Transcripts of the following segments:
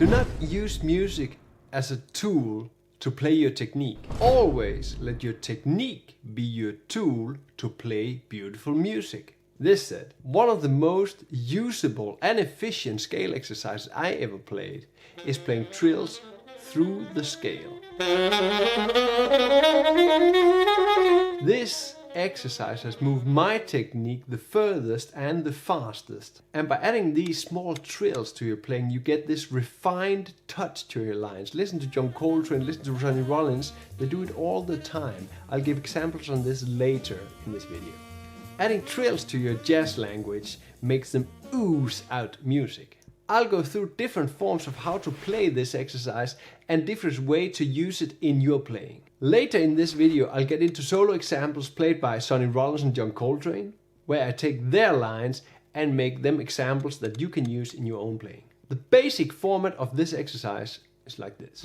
Do not use music as a tool to play your technique. Always let your technique be your tool to play beautiful music. This said, one of the most usable and efficient scale exercises I ever played is playing trills through the scale. This exercise has moved my technique the furthest and the fastest. And by adding these small trills to your playing, you get this refined touch to your lines. Listen to John Coltrane, listen to Coltrane Rollins, they do it all the time. I'll give examples on this later in this video. Adding trills to your jazz language makes them ooze out music. I'll go through different forms of how to play this exercise and different ways to use it in your playing. Later in this video I'll get into solo examples played by Sonny Rollins and John Coltrane, where I take their lines and make them examples that you can use in your own playing. The basic format of this exercise is like this.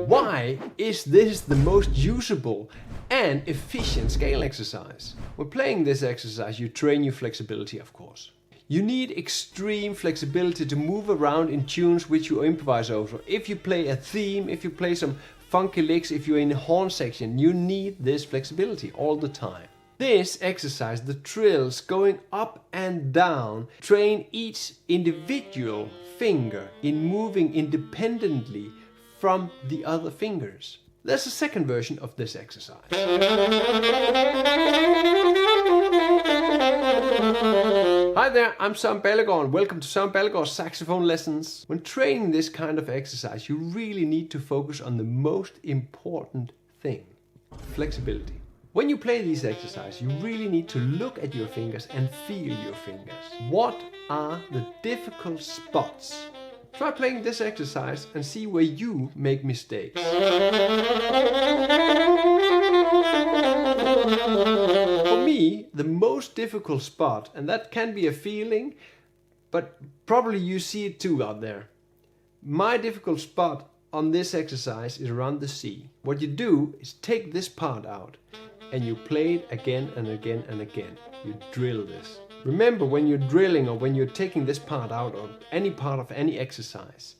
Why is this the most usable and efficient scale exercise? When playing this exercise, you train your flexibility, of course. You need extreme flexibility to move around in tunes which you improvise over. If you play a theme, if you play some funky licks, if you're in a horn section, you need this flexibility all the time. This exercise, the trills going up and down, train each individual finger in moving independently from the other fingers. There's a second version of this exercise. Hi there, I'm Selmer MKVI and welcome to Selmer MKVI's saxophone lessons. When training this kind of exercise, you really need to focus on the most important thing: flexibility. When you play these exercises, you really need to look at your fingers and feel your fingers. What are the difficult spots? Try playing this exercise and see where you make mistakes. For me, the most difficult spot, and that can be a feeling, but probably you see it too out there. My difficult spot on this exercise is around the C. What you do is take this part out and you play it again and again and again. You drill this. Remember, when you're drilling or when you're taking this part out or any part of any exercise,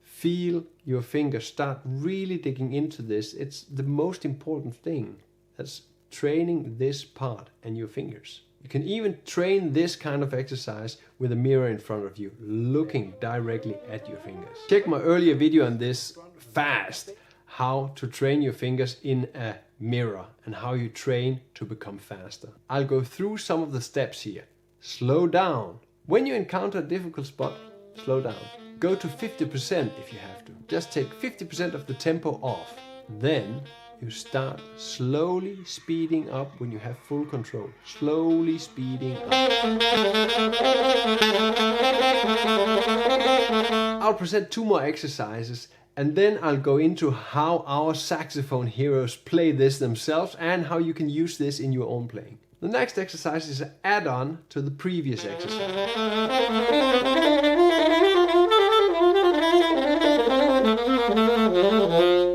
feel your fingers start really digging into this. It's the most important thing. That's training this part and your fingers. You can even train this kind of exercise with a mirror in front of you, looking directly at your fingers. Check my earlier video on this fast, how to train your fingers in a mirror and how you train to become faster. I'll go through some of the steps here. Slow down. When you encounter a difficult spot, slow down. Go to 50% if you have to. Just take 50% of the tempo off. Then you start slowly speeding up when you have full control. Slowly speeding up. I'll present two more exercises and then I'll go into how our saxophone heroes play this themselves and how you can use this in your own playing. The next exercise is an add-on to the previous exercise.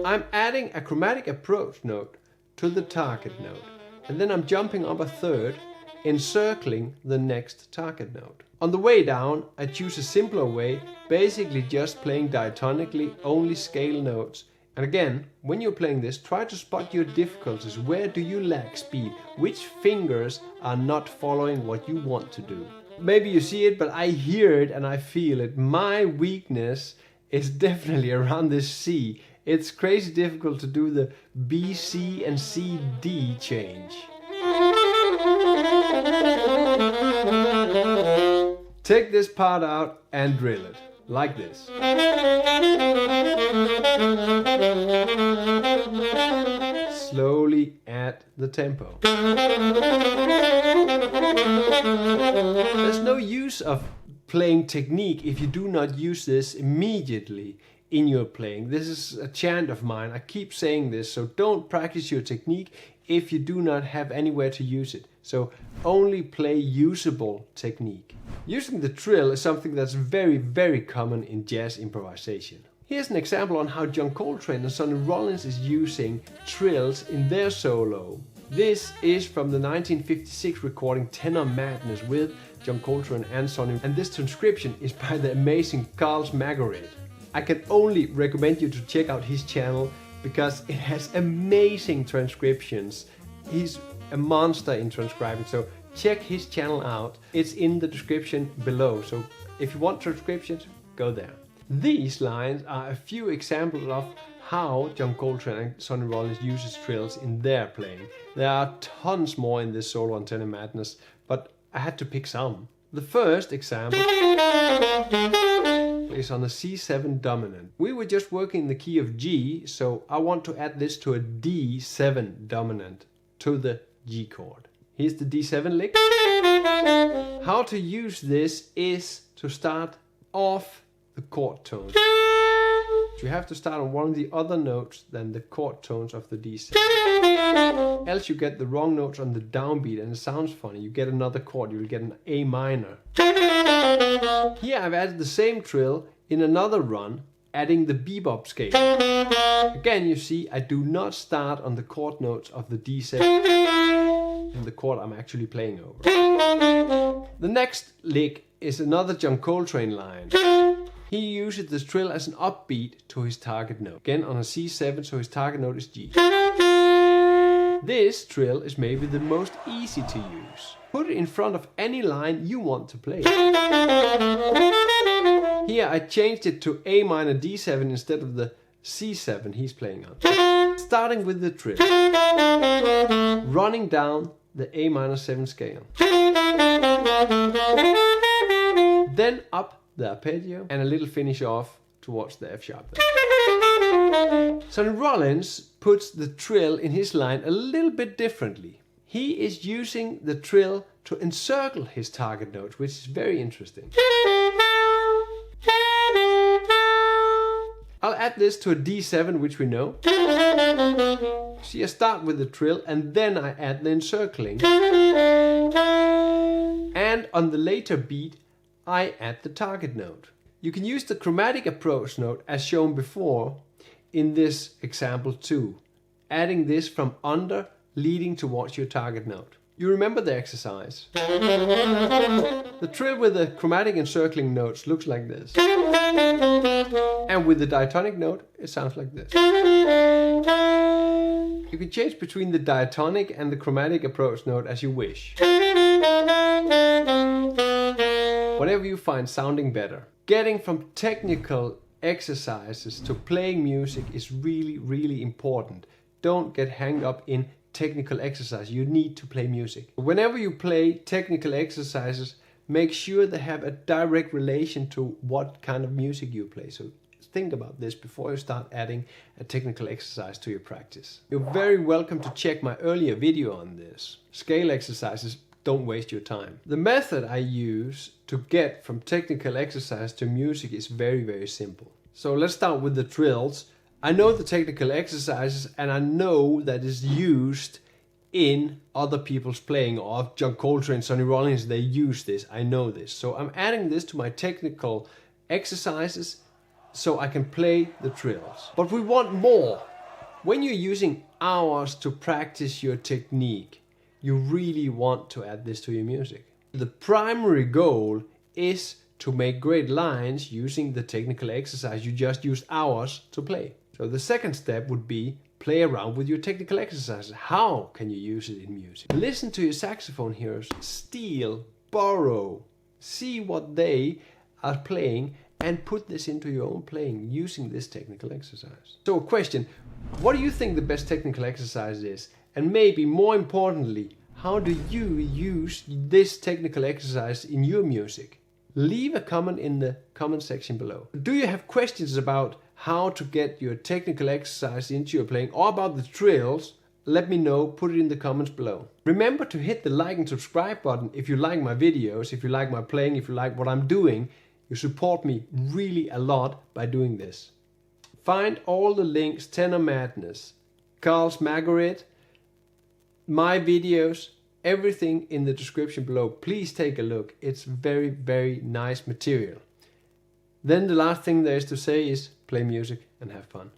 I'm adding a chromatic approach note to the target note, and then I'm jumping up a third, encircling the next target note. On the way down, I choose a simpler way, basically just playing diatonically, only scale notes. And again, when you're playing this, try to spot your difficulties. Where do you lack speed? Which fingers are not following what you want to do? Maybe you see it, but I hear it and I feel it. My weakness is definitely around this C. It's crazy difficult to do the B, C and C, D change. Take this part out and drill it, like this. Slowly add the tempo. There's no use of playing technique if you do not use this immediately in your playing. This is a chant of mine. I keep saying this, so don't practice your technique if you do not have anywhere to use it. So only play usable technique. Using the trill is something that's very, very common in jazz improvisation. Here's an example on how John Coltrane and Sonny Rollins is using trills in their solo This is from the 1956 recording Tenor Madness with John Coltrane and Sonny, and this transcription is by the amazing Margarit. I can only recommend you to check out his channel because it has amazing transcriptions. He's a monster in transcribing, so check his channel out. It's in the description below, so if you want transcriptions, go there. These lines are a few examples of how John Coltrane and Sonny Rollins uses trills in their playing. There are tons more in this solo on Tenor Madness, but I had to pick some. The first example is on a C7 dominant. We were just working in the key of G, so I want to add this to a D7 dominant to the G chord. Here's the D7 lick. How to use this is to start off the chord tones. You have to start on one of the other notes than the chord tones of the D7. Else you get the wrong notes on the downbeat and it sounds funny. You get another chord, you will get an A minor. Here I've added the same trill in another run, adding the bebop scale. Again, you see I do not start on the chord notes of the D7 and the chord I'm actually playing over. The next lick is another John Coltrane line. He uses the trill as an upbeat to his target note. Again on a C7, so his target note is G. This trill is maybe the most easy to use. Put it in front of any line you want to play. Here I changed it to A minor D7 instead of the C7 he's playing on. Starting with the trill. Running down the A minor 7 scale. Then up the arpeggio and a little finish off towards the F sharp there. Sonny Rollins puts the trill in his line a little bit differently. He is using the trill to encircle his target notes, which is very interesting. I'll add this to a D7, which we know. See, I start with the trill and then I add the encircling. And on the later beat, I add the target note. You can use the chromatic approach note as shown before in this example too, adding this from under, leading towards your target note. You remember the exercise. The trill with the chromatic encircling notes looks like this. And with the diatonic note, it sounds like this. You can change between the diatonic and the chromatic approach note as you wish. Whatever you find sounding better. Getting from technical exercises to playing music is really, really important. Don't get hung up in technical exercise. You need to play music. Whenever you play technical exercises, make sure they have a direct relation to what kind of music you play. So think about this before you start adding a technical exercise to your practice. You're very welcome to check my earlier video on this. Scale exercises. Don't waste your time. The method I use to get from technical exercise to music is very, very simple. So let's start with the trills. I know the technical exercises and I know that it's used in other people's playing, or John Coltrane, Sonny Rollins, they use this. I know this. So I'm adding this to my technical exercises so I can play the trills. But we want more. When you're using hours to practice your technique, you really want to add this to your music. The primary goal is to make great lines using the technical exercise you just used hours to play. So the second step would be play around with your technical exercises. How can you use it in music? Listen to your saxophone heroes, steal, borrow, see what they are playing and put this into your own playing using this technical exercise. So a question, what do you think the best technical exercise is? And maybe more importantly, how do you use this technical exercise in your music? Leave a comment in the comment section below. Do you have questions about how to get your technical exercise into your playing or about the trills? Let me know, put it in the comments below. Remember to hit the like and subscribe button if you like my videos, if you like my playing, if you like what I'm doing. You support me really a lot by doing this. Find all the links, Tenor Madness, Margarit, my videos, everything in the description below. Please take a look. It's very, very nice material. Then the last thing there is to say is play music and have fun.